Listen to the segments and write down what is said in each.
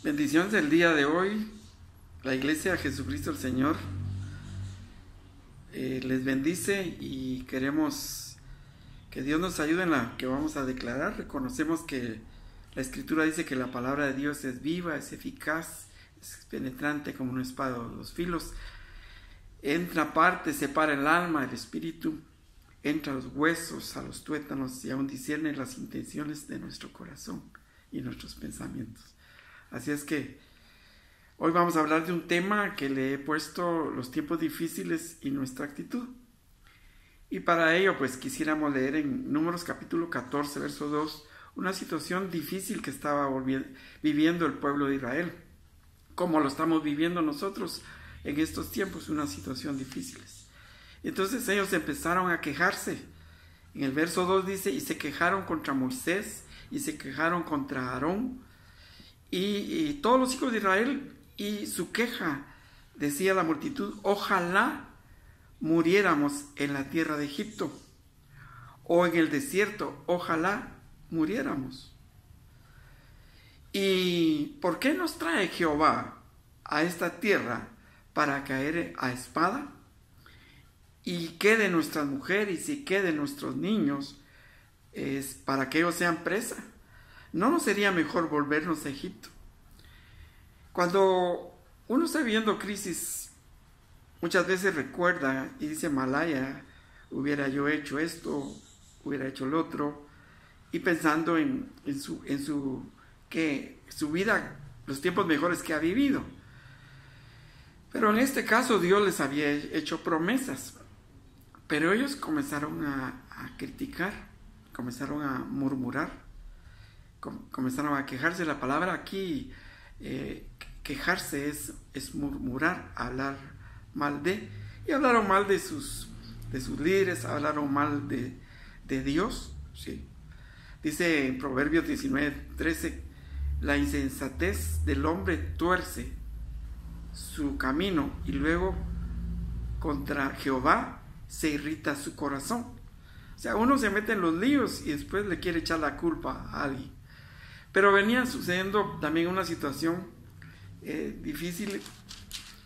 Bendiciones del día de hoy. La Iglesia de Jesucristo el Señor les bendice y queremos que Dios nos ayude en la que vamos a declarar. Reconocemos que la Escritura dice que la palabra de Dios es viva, es eficaz, es penetrante como una espada de dos filos. Entra parte, separa el alma, el espíritu, entra a los huesos, a los tuétanos y aún discierne las intenciones de nuestro corazón y nuestros pensamientos. Así es que hoy vamos a hablar de un tema que le he puesto los tiempos difíciles y nuestra actitud. Y para ello pues quisiéramos leer en Números capítulo 14, verso 2, una situación difícil que estaba viviendo el pueblo de Israel, como lo estamos viviendo nosotros en estos tiempos, una situación difícil. Entonces ellos empezaron a quejarse. En el verso 2 dice, y se quejaron contra Moisés, y se quejaron contra Aarón, y todos los hijos de Israel, y su queja, decía la multitud, ojalá muriéramos en la tierra de Egipto, o en el desierto, ojalá muriéramos. ¿Y por qué nos trae Jehová a esta tierra para caer a espada? Y queden nuestras mujeres y queden nuestros niños para que ellos sean presa. ¿No nos sería mejor volvernos a Egipto? Cuando uno está viviendo crisis, muchas veces recuerda y dice, Malaya, hubiera yo hecho esto, hubiera hecho lo otro, y pensando en su vida, los tiempos mejores que ha vivido. Pero en este caso Dios les había hecho promesas, pero ellos comenzaron a criticar, comenzaron a murmurar, comenzaron a quejarse. La palabra aquí, quejarse es murmurar, hablar mal de, y hablaron mal de sus líderes, hablaron mal de Dios, ¿sí? Dice en Proverbios 19:13, la insensatez del hombre tuerce su camino y luego contra Jehová se irrita su corazón. O sea, uno se mete en los líos y después le quiere echar la culpa a alguien. Pero venía sucediendo también una situación difícil,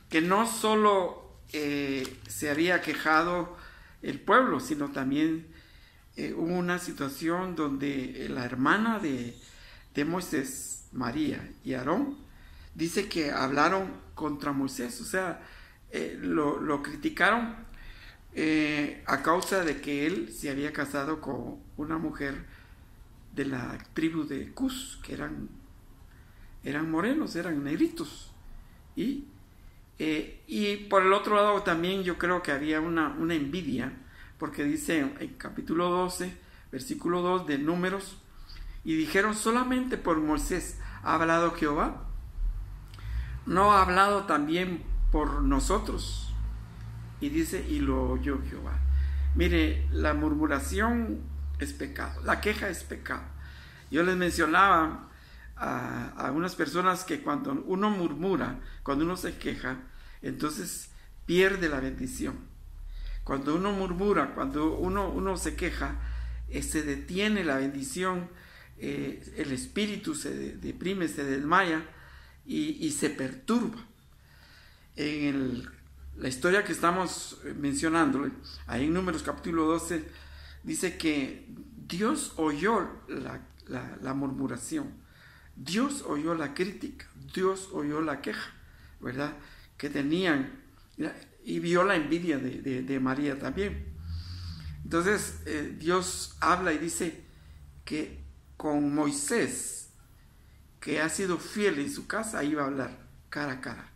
que no solo se había quejado el pueblo, sino también hubo una situación donde la hermana de Moisés, María y Aarón, dice que hablaron contra Moisés, o sea, lo criticaron a causa de que él se había casado con una mujer de la tribu de Cus, que eran morenos, eran negritos. Y por el otro lado también yo creo que había una envidia, porque dice en capítulo 12, versículo 2 de Números, y dijeron, solamente por Moisés ha hablado Jehová, no ha hablado también por nosotros. Y dice, y lo oyó Jehová. Mire, la murmuración es pecado, la queja es pecado. Yo les mencionaba a unas personas que cuando uno murmura, cuando uno se queja, entonces pierde la bendición. Cuando uno murmura, cuando uno se queja, se detiene la bendición, el espíritu se deprime, se desmaya y se perturba. En la historia que estamos mencionando, ahí en Números capítulo 12, dice que Dios oyó la murmuración, Dios oyó la crítica, Dios oyó la queja, ¿verdad? Que tenían, y vio la envidia de María también. Entonces Dios habla y dice que con Moisés, que ha sido fiel en su casa, iba a hablar cara a cara.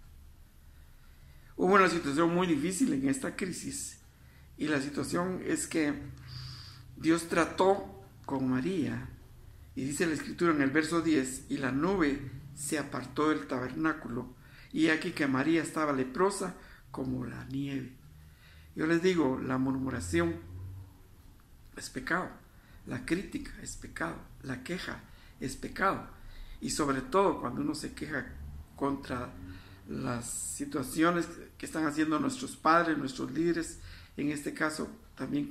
Hubo una situación muy difícil en esta crisis, y la situación es que Dios trató con María, y dice la escritura en el verso 10, y la nube se apartó del tabernáculo, y aquí que María estaba leprosa como la nieve. Yo les digo, la murmuración es pecado, la crítica es pecado, la queja es pecado, y sobre todo cuando uno se queja contra las situaciones que están haciendo nuestros padres, nuestros líderes, en este caso también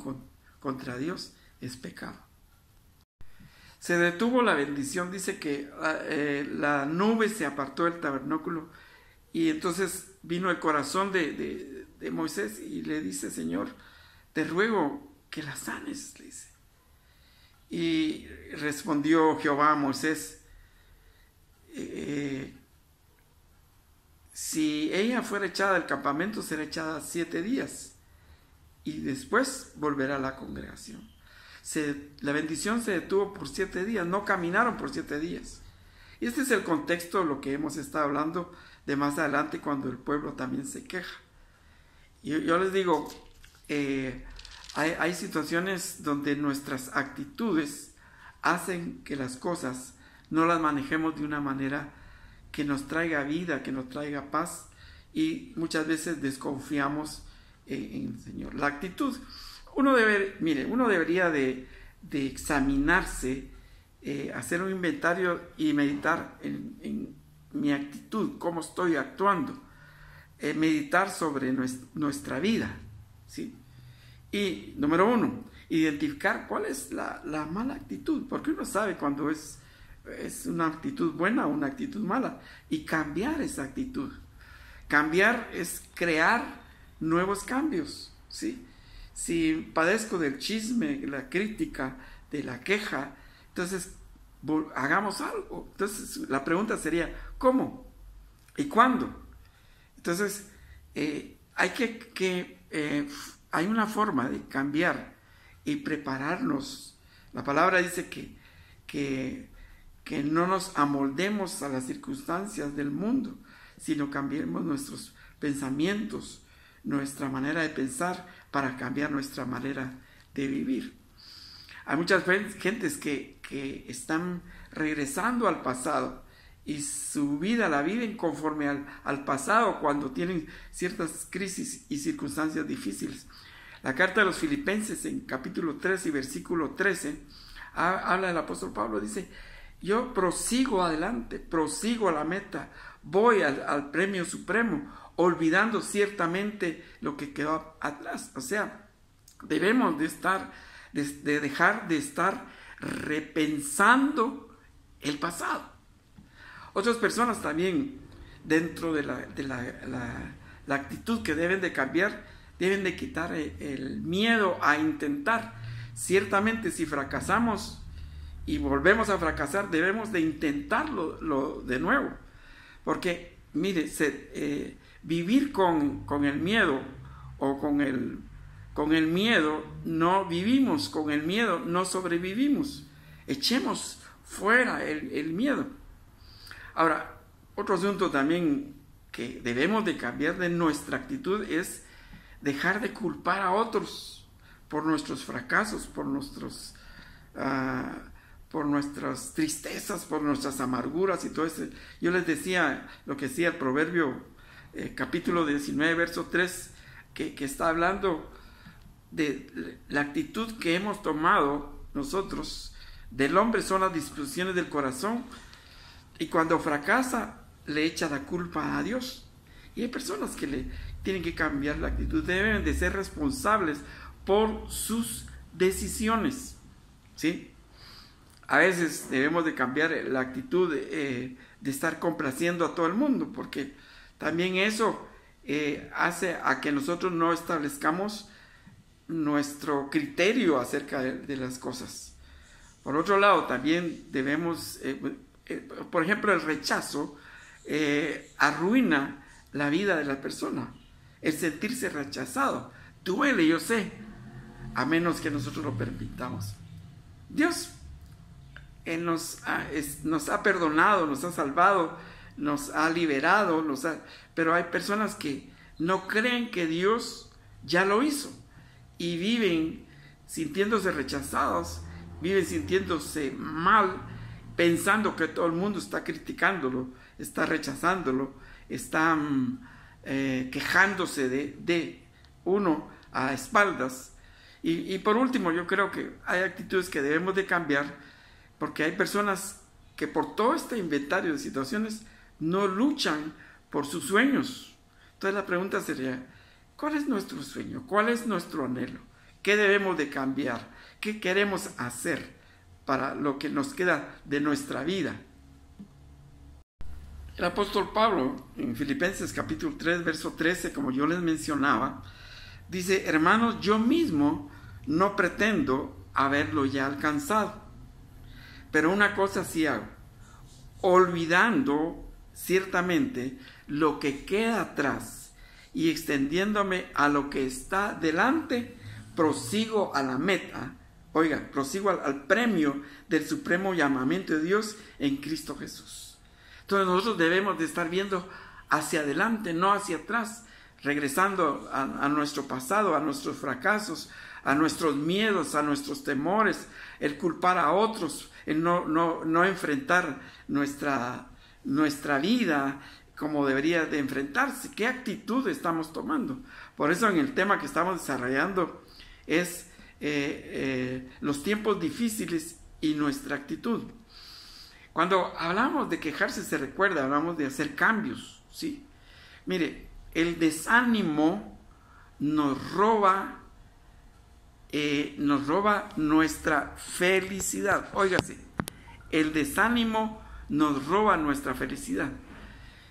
contra Dios, es pecado. Se detuvo la bendición, dice que la nube se apartó del tabernáculo y entonces vino el corazón de Moisés y le dice: Señor, te ruego que la sanes, le dice. Y respondió Jehová a Moisés: si ella fuera echada del campamento, será echada 7 días y después volverá a la congregación. La bendición se detuvo por 7 días, no caminaron por 7 días. Y este es el contexto de lo que hemos estado hablando de más adelante, cuando el pueblo también se queja. Y yo les digo, hay situaciones donde nuestras actitudes hacen que las cosas no las manejemos de una manera que nos traiga vida, que nos traiga paz, y muchas veces desconfiamos en el Señor. La actitud, uno debería de examinarse, hacer un inventario y meditar en mi actitud, cómo estoy actuando, meditar sobre nuestra vida, ¿sí? Y número 1, identificar cuál es la mala actitud, porque uno sabe cuando es una actitud buena o una actitud mala, y cambiar esa actitud. Cambiar es crear nuevos cambios, ¿sí? Si padezco del chisme, de la crítica, de la queja, entonces hagamos algo. Entonces la pregunta sería: ¿cómo? ¿Y cuándo? Entonces hay una forma de cambiar y prepararnos. La palabra dice que no nos amoldemos a las circunstancias del mundo, sino cambiemos nuestros pensamientos, nuestra manera de pensar, para cambiar nuestra manera de vivir. Hay muchas gentes que están regresando al pasado y su vida la viven conforme al pasado cuando tienen ciertas crisis y circunstancias difíciles. La carta de los Filipenses, en capítulo 3 y versículo 13, habla del apóstol Pablo, dice: yo prosigo adelante, prosigo a la meta, voy al premio supremo, olvidando ciertamente lo que quedó atrás. O sea, debemos de dejar de estar repensando el pasado. Otras personas también, dentro de la actitud que deben de cambiar, deben de quitar el miedo a intentar. Ciertamente, si fracasamos y volvemos a fracasar, debemos de intentarlo de nuevo, porque mire, vivir con el miedo o con el miedo no vivimos, con el miedo no sobrevivimos. Echemos fuera el miedo. Ahora, otro asunto también que debemos de cambiar de nuestra actitud es dejar de culpar a otros por nuestros fracasos, por nuestras tristezas, por nuestras amarguras y todo eso. Yo les decía lo que decía el Proverbio capítulo 19, verso 3, que está hablando de la actitud que hemos tomado nosotros. Del hombre son las disposiciones del corazón, y cuando fracasa le echa la culpa a Dios. Y hay personas que le tienen que cambiar la actitud, deben de ser responsables por sus decisiones, ¿sí? A veces debemos de cambiar la actitud de estar complaciendo a todo el mundo, porque también eso hace a que nosotros no establezcamos nuestro criterio acerca de las cosas. Por otro lado, también debemos, por ejemplo, el rechazo arruina la vida de la persona. El sentirse rechazado duele, yo sé, a menos que nosotros lo permitamos. Dios nos ha perdonado, nos ha salvado, nos ha liberado, pero hay personas que no creen que Dios ya lo hizo y viven sintiéndose rechazados, viven sintiéndose mal, pensando que todo el mundo está criticándolo, está rechazándolo, están quejándose de uno a espaldas. Y por último, yo creo que hay actitudes que debemos de cambiar, porque hay personas que por todo este inventario de situaciones no luchan por sus sueños. Entonces la pregunta sería: ¿cuál es nuestro sueño? ¿Cuál es nuestro anhelo? ¿Qué debemos de cambiar? ¿Qué queremos hacer para lo que nos queda de nuestra vida. El apóstol Pablo, en Filipenses capítulo 3, verso 13, como yo les mencionaba, dice: hermanos, yo mismo no pretendo haberlo ya alcanzado, pero una cosa sí hago, olvidando ciertamente lo que queda atrás y extendiéndome a lo que está delante, prosigo a la meta, prosigo al premio del supremo llamamiento de Dios en Cristo Jesús. Entonces nosotros debemos de estar viendo hacia adelante, no hacia atrás, regresando a nuestro pasado, a nuestros fracasos, a nuestros miedos, a nuestros temores, el culpar a otros, el no enfrentar nuestra vida como debería de enfrentarse. ¿Qué actitud estamos tomando? Por eso en el tema que estamos desarrollando es los tiempos difíciles y nuestra actitud. Cuando hablamos de quejarse, se recuerda, hablamos de hacer cambios, ¿sí? Mire, el desánimo nos roba nuestra felicidad. Óigase, el desánimo nos roba nuestra felicidad.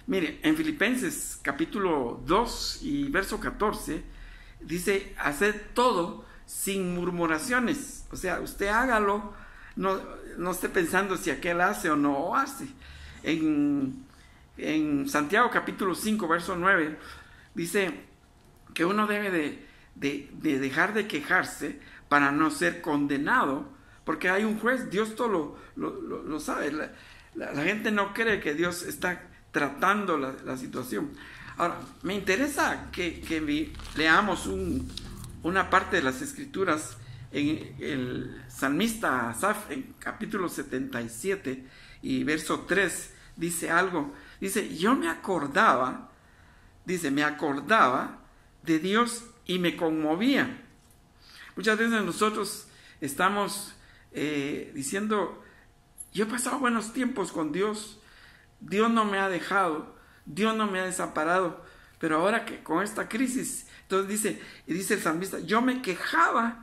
Mire, en Filipenses capítulo 2 y verso 14, dice: haced todo sin murmuraciones. O sea, usted hágalo, no esté pensando si aquel hace o no hace. En Santiago capítulo 5, verso 9, dice que uno debe de dejar de quejarse para no ser condenado, porque hay un juez. Dios todo lo sabe. La gente no cree que Dios está tratando la situación. Ahora, me interesa que leamos una parte de las escrituras. En el salmista Asaf, en capítulo 77 y verso 3, dice algo. Dice: yo me acordaba de Dios y me conmovía. Muchas veces nosotros estamos diciendo: yo he pasado buenos tiempos con Dios, Dios no me ha dejado, Dios no me ha desamparado, pero ahora que con esta crisis, entonces dice el salmista: yo me quejaba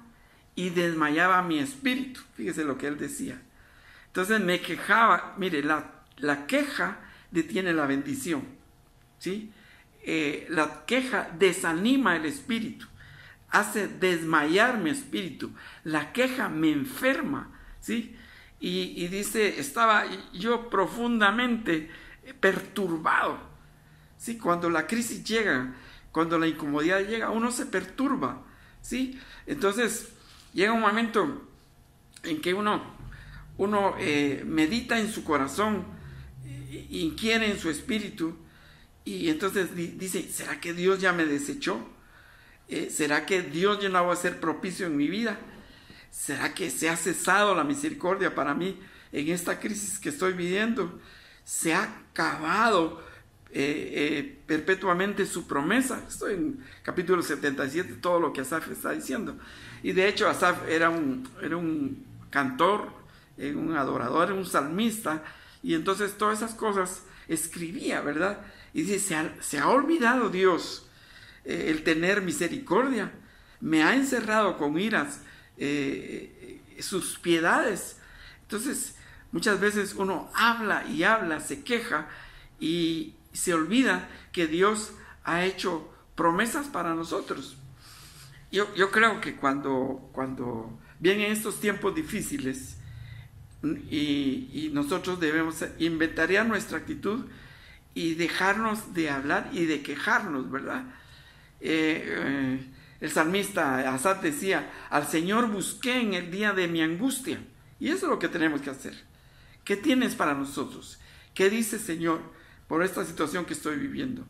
y desmayaba mi espíritu. Fíjese lo que él decía. Entonces me quejaba. Mire, la queja detiene la bendición, ¿sí? La queja desanima el espíritu, hace desmayar mi espíritu. La queja me enferma, ¿sí? Y dice: estaba yo profundamente perturbado, ¿sí? Cuando la crisis llega, cuando la incomodidad llega, uno se perturba, ¿sí? Entonces llega un momento en que uno medita en su corazón, inquiere en su espíritu, y entonces dice: ¿será que Dios ya me desechó? ¿Será que Dios ya no va a ser propicio en mi vida? ¿Será que se ha cesado la misericordia para mí en esta crisis que estoy viviendo? ¿Se ha acabado perpetuamente su promesa? Estoy en capítulo 77, todo lo que Asaf está diciendo. Y de hecho Asaf era un cantor, un adorador, un salmista, y entonces todas esas cosas escribía, ¿verdad? Y dice: se ha olvidado Dios el tener misericordia, me ha encerrado con iras sus piedades. Entonces muchas veces uno habla y habla, se queja y se olvida que Dios ha hecho promesas para nosotros. Yo creo que cuando vienen estos tiempos difíciles y nosotros debemos inventariar nuestra actitud y dejarnos de hablar y de quejarnos, ¿verdad? El salmista Asaf decía: al Señor busqué en el día de mi angustia. Y eso es lo que tenemos que hacer. ¿Qué tienes para nosotros? ¿Qué dice Señor por esta situación que estoy viviendo?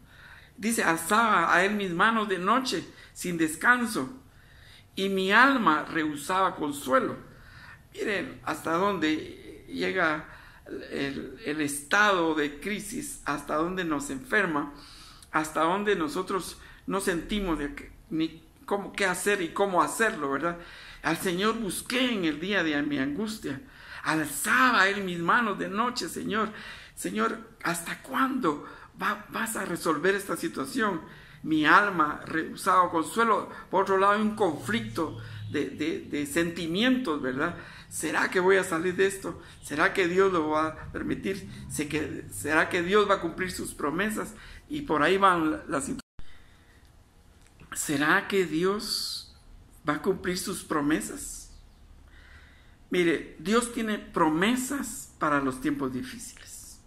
Dice: alzaba a él mis manos de noche sin descanso, y mi alma rehusaba consuelo. Miren hasta dónde llega el estado de crisis, hasta dónde nos enferma, hasta dónde nosotros no sentimos ni qué hacer y cómo hacerlo, ¿verdad? Al Señor busqué en el día de mi angustia, alzaba a él mis manos de noche. Señor, ¿hasta cuándo vas a resolver esta situación? Mi alma rehusaba consuelo. Por otro lado, hay un conflicto de sentimientos, ¿verdad? ¿Será que voy a salir de esto? ¿Será que Dios lo va a permitir? ¿Será que Dios va a cumplir sus promesas? Y por ahí van las situaciones. ¿Será que Dios va a cumplir sus promesas? Mire, Dios tiene promesas para los tiempos difíciles.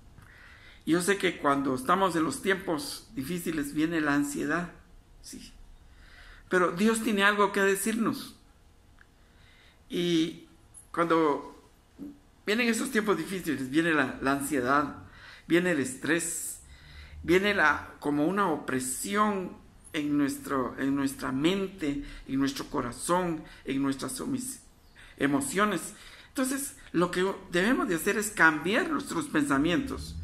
Yo sé que cuando estamos en los tiempos difíciles viene la ansiedad, sí. Pero Dios tiene algo que decirnos. Y cuando vienen esos tiempos difíciles, viene la ansiedad, viene el estrés, viene como una opresión en nuestra mente, en nuestro corazón, en nuestras emociones. Entonces, lo que debemos de hacer es cambiar nuestros pensamientos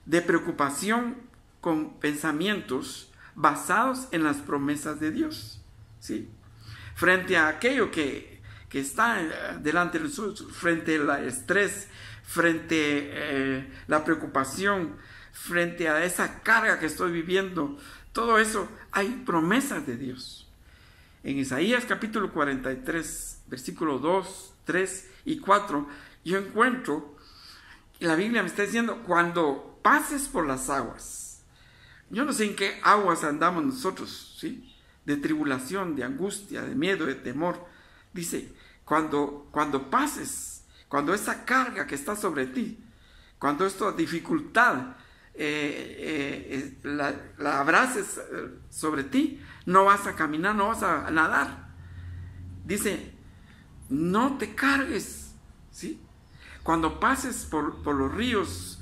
de preocupación con pensamientos basados en las promesas de Dios, ¿sí? Frente a aquello que está delante de nosotros, frente al estrés, frente a la preocupación, frente a esa carga que estoy viviendo, todo eso, hay promesas de Dios. En Isaías capítulo 43, versículos 2, 3 y 4, yo encuentro, la Biblia me está diciendo, cuando pases por las aguas. Yo no sé en qué aguas andamos nosotros, ¿sí? De tribulación, de angustia, de miedo, de temor. Dice, cuando pases, cuando esa carga que está sobre ti, cuando esta dificultad la abraces sobre ti, no vas a caminar, no vas a nadar. Dice, no te cargues, ¿sí? Cuando pases por los ríos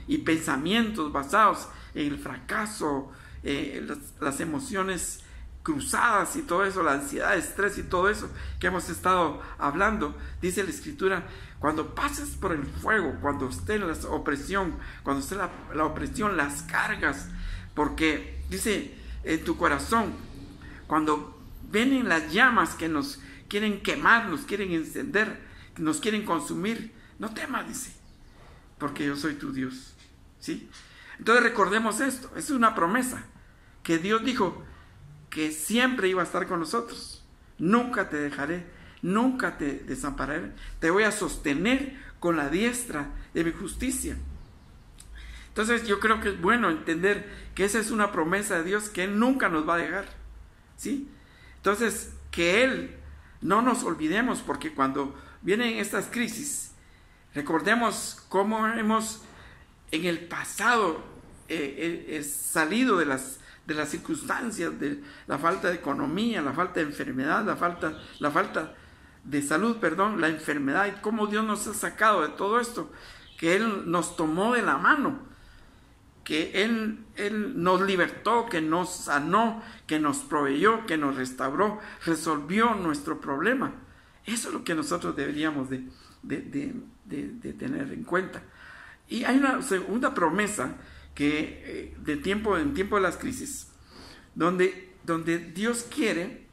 y pensamientos basados en el fracaso, las emociones cruzadas y todo eso, la ansiedad, el estrés y todo eso que hemos estado hablando, dice la Escritura, cuando pases por el fuego, cuando esté la opresión, cuando esté la opresión, las cargas, porque dice en tu corazón, cuando vienen las llamas que nos quieren quemar, nos quieren encender, nos quieren consumir, no temas, dice, porque yo soy tu Dios, ¿sí? Entonces recordemos esto, es una promesa que Dios dijo que siempre iba a estar con nosotros. Nunca te dejaré, nunca te desampararé, te voy a sostener con la diestra de mi justicia. Entonces yo creo que es bueno entender que esa es una promesa de Dios, que Él nunca nos va a dejar, ¿sí? Entonces, que Él, no nos olvidemos, porque cuando vienen estas crisis, recordemos cómo hemos en el pasado salido de las circunstancias, de la falta de economía, la falta de enfermedad, la falta de salud, la enfermedad, y cómo Dios nos ha sacado de todo esto, que Él nos tomó de la mano, que Él nos libertó, que nos sanó, que nos proveyó, que nos restauró, resolvió nuestro problema. Eso es lo que nosotros deberíamos de tener en cuenta. Y hay una segunda promesa que en tiempo de las crisis, donde Dios quiere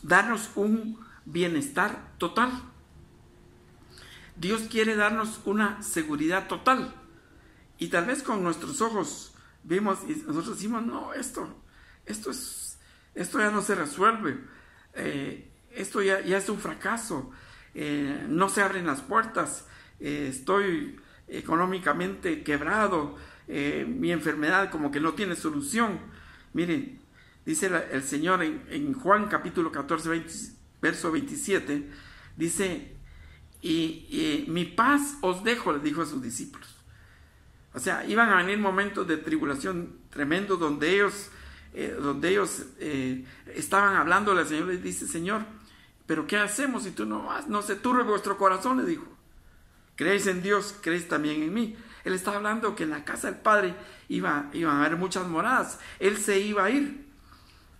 darnos un bienestar total. Dios quiere darnos una seguridad total. Y tal vez con nuestros ojos vimos y nosotros decimos, no, esto ya no se resuelve, esto ya es un fracaso, no se abren las puertas, estoy económicamente quebrado, mi enfermedad como que no tiene solución. Miren, dice el Señor en Juan capítulo 14, verso 27, dice, y mi paz os dejo, le dijo a sus discípulos. O sea, iban a venir momentos de tribulación tremendos donde ellos estaban hablándole al Señor. Les dice, Señor, ¿pero qué hacemos si tú no vas? No se turbe vuestro corazón, le dijo. Creéis en Dios, creéis también en mí. Él estaba hablando que en la casa del Padre iban a haber muchas moradas. Él se iba a ir.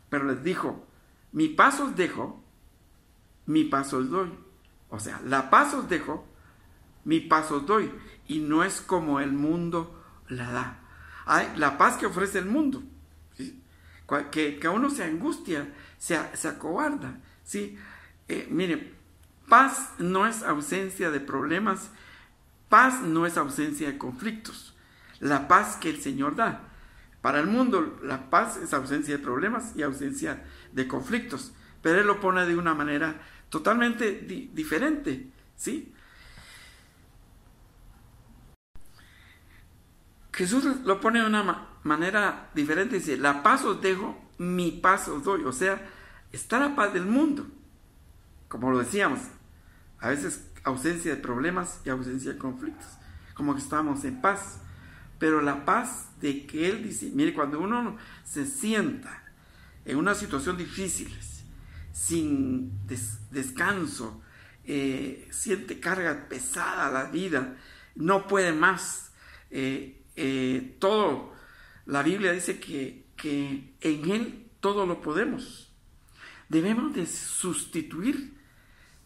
Pero les dijo, mi paz os dejo, mi paz os doy. O sea, la paz os dejo, mi paz os doy. Y no es como el mundo la da. Hay la paz que ofrece el mundo, ¿sí? Que uno se angustia, se acobarda, ¿sí? Mire, paz no es ausencia de problemas, paz no es ausencia de conflictos. La paz que el Señor da. Para el mundo, la paz es ausencia de problemas y ausencia de conflictos. pero Él lo pone de una manera totalmente diferente, ¿sí? Jesús lo pone de una manera diferente, dice, la paz os dejo, mi paz os doy. O sea, está la paz del mundo. Como lo decíamos, a veces ausencia de problemas y ausencia de conflictos, como que estamos en paz. Pero la paz de que Él dice, mire, cuando uno se sienta en una situación difícil, sin descanso, siente carga pesada a la vida, no puede más, todo, la Biblia dice que en Él todo lo podemos. Debemos de sustituir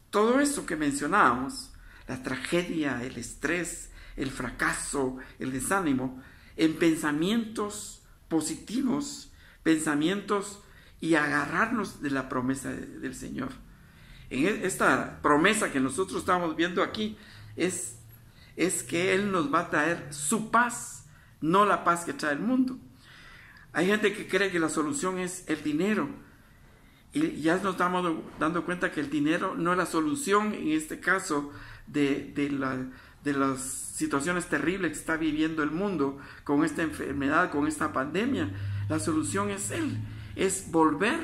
todo eso que mencionábamos, la tragedia, el estrés, el fracaso, el desánimo, en pensamientos positivos, pensamientos y agarrarnos de la promesa del Señor. En esta promesa que nosotros estamos viendo aquí es que Él nos va a traer su paz, no la paz que trae el mundo. Hay gente que cree que la solución es el dinero, y ya nos estamos dando cuenta que el dinero no es la solución en este caso de las situaciones terribles que está viviendo el mundo con esta enfermedad, con esta pandemia. La solución es Él, es volver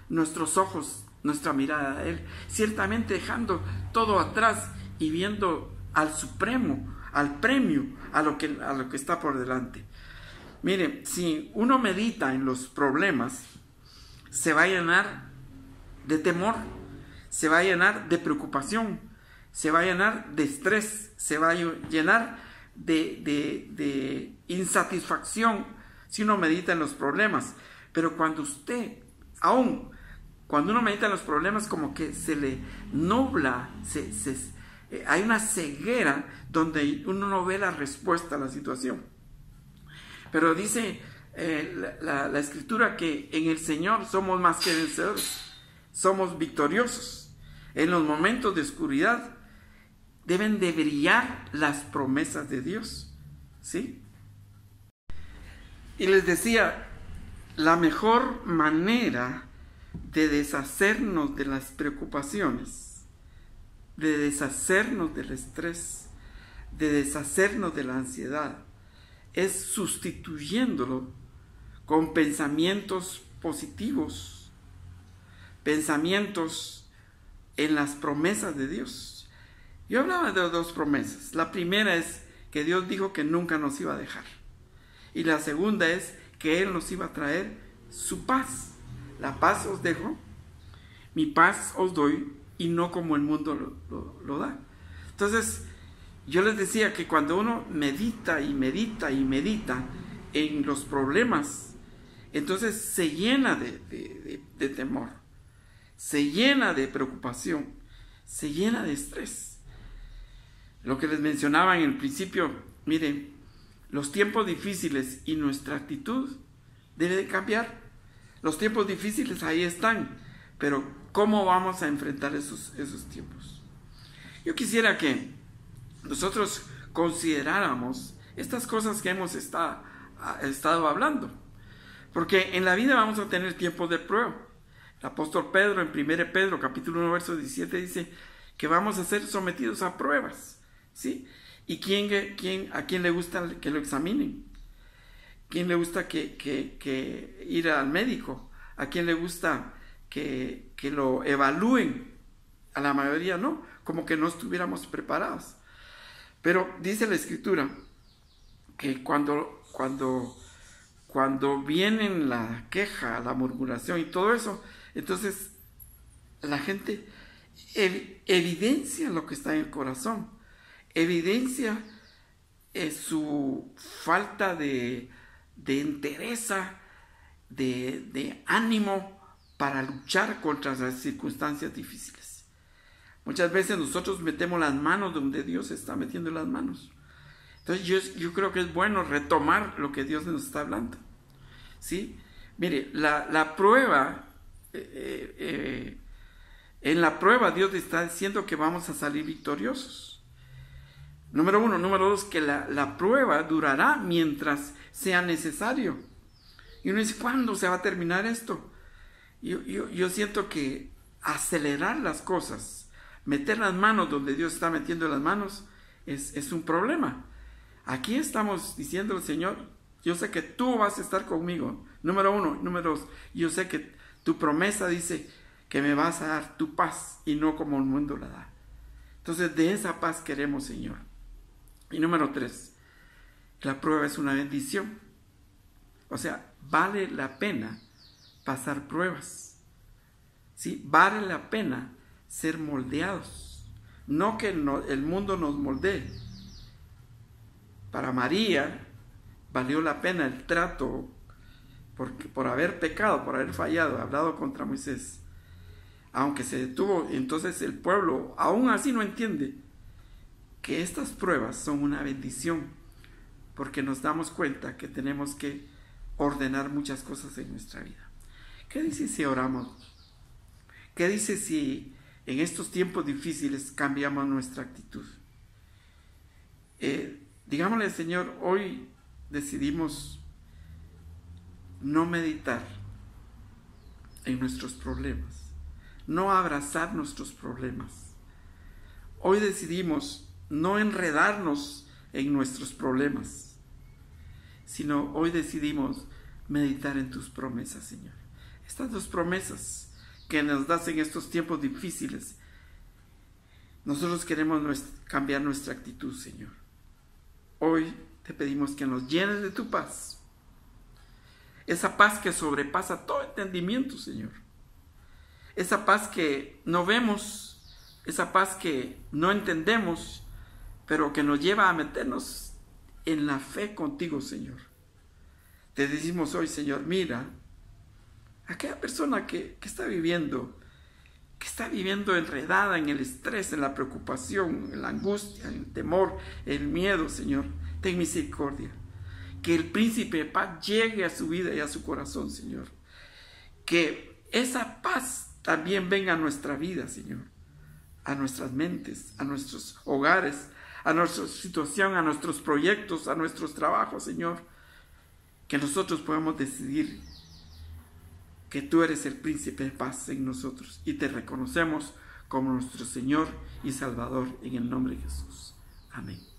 nuestros ojos, nuestra mirada a Él, ciertamente dejando todo atrás y viendo al supremo, al premio, a lo que está por delante. Mire, si uno medita en los problemas, se va a llenar de temor, se va a llenar de preocupación, se va a llenar de estrés, se va a llenar de insatisfacción si uno medita en los problemas. Pero cuando uno medita en los problemas, como que se le nubla, hay una ceguera donde uno no ve la respuesta a la situación. Pero dice la Escritura que en el Señor somos más que vencedores, somos victoriosos. En los momentos de oscuridad deben de brillar las promesas de Dios, ¿sí? Y les decía, la mejor manera de deshacernos de las preocupaciones, de deshacernos del estrés, de deshacernos de la ansiedad, es sustituyéndolo con pensamientos positivos, pensamientos en las promesas de Dios. Yo hablaba de dos promesas. La primera es que Dios dijo que nunca nos iba a dejar. Y la segunda es que Él nos iba a traer su paz. La paz os dejo, mi paz os doy, y no como el mundo lo da. Entonces, yo les decía que cuando uno medita y medita y medita en los problemas, entonces se llena de temor, se llena de preocupación, se llena de estrés. Lo que les mencionaba en el principio, miren, los tiempos difíciles y nuestra actitud debe de cambiar. Los tiempos difíciles ahí están, pero ¿cómo vamos a enfrentar esos tiempos? Yo quisiera que nosotros consideráramos estas cosas que hemos estado hablando, porque en la vida vamos a tener tiempos de prueba. El apóstol Pedro en 1 Pedro capítulo 1 verso 17 dice que vamos a ser sometidos a pruebas, ¿sí? ¿Y a quién le gusta que lo examinen? ¿Quién le gusta que ir al médico? ¿A quién le gusta que lo evalúen? A la mayoría no, como que no estuviéramos preparados. Pero dice la Escritura que cuando vienen la queja, la murmuración y todo eso, entonces la gente evidencia lo que está en el corazón, evidencia su falta de entereza, de ánimo para luchar contra las circunstancias difíciles. Muchas veces nosotros metemos las manos donde Dios está metiendo las manos. Entonces yo creo que es bueno retomar lo que Dios nos está hablando, ¿sí? Mire, la prueba, en la prueba Dios está diciendo que vamos a salir victoriosos. Número uno. Número dos, que la prueba durará mientras sea necesario. Y uno dice, ¿cuándo se va a terminar esto? Yo siento que acelerar las cosas, meter las manos donde Dios está metiendo las manos, es un problema. Aquí estamos diciendo al Señor, yo sé que tú vas a estar conmigo, número uno. Número dos, yo sé que tu promesa dice que me vas a dar tu paz y no como el mundo la da. Entonces de esa paz queremos, Señor. Y número tres, la prueba es una bendición. O sea, vale la pena pasar pruebas. ¿Sí? Vale la pena ser moldeados. No que el mundo nos moldee. Para María valió la pena el trato por haber pecado, por haber fallado, hablado contra Moisés. Aunque se detuvo, entonces el pueblo aún así no entiende que estas pruebas son una bendición, porque nos damos cuenta que tenemos que ordenar muchas cosas en nuestra vida. ¿Qué dice si oramos? ¿Qué dice si en estos tiempos difíciles cambiamos nuestra actitud? Digámosle, Señor, hoy decidimos no meditar en nuestros problemas, no abrazar nuestros problemas. Hoy decidimos no enredarnos en nuestros problemas, sino hoy decidimos meditar en tus promesas, Señor. Estas dos promesas que nos das en estos tiempos difíciles, nosotros queremos cambiar nuestra actitud, Señor. Hoy te pedimos que nos llenes de tu paz, esa paz que sobrepasa todo entendimiento, Señor. Esa paz que no vemos, esa paz que no entendemos, pero que nos lleva a meternos en la fe contigo, Señor. Te decimos hoy, Señor, mira, aquella persona que está viviendo enredada en el estrés, en la preocupación, en la angustia, en el temor, el miedo, Señor, ten misericordia. Que el príncipe de paz llegue a su vida y a su corazón, Señor. Que esa paz también venga a nuestra vida, Señor. A nuestras mentes, a nuestros hogares, a nuestra situación, a nuestros proyectos, a nuestros trabajos, Señor. Que nosotros podamos decidir que tú eres el príncipe de paz en nosotros y te reconocemos como nuestro Señor y Salvador en el nombre de Jesús. Amén.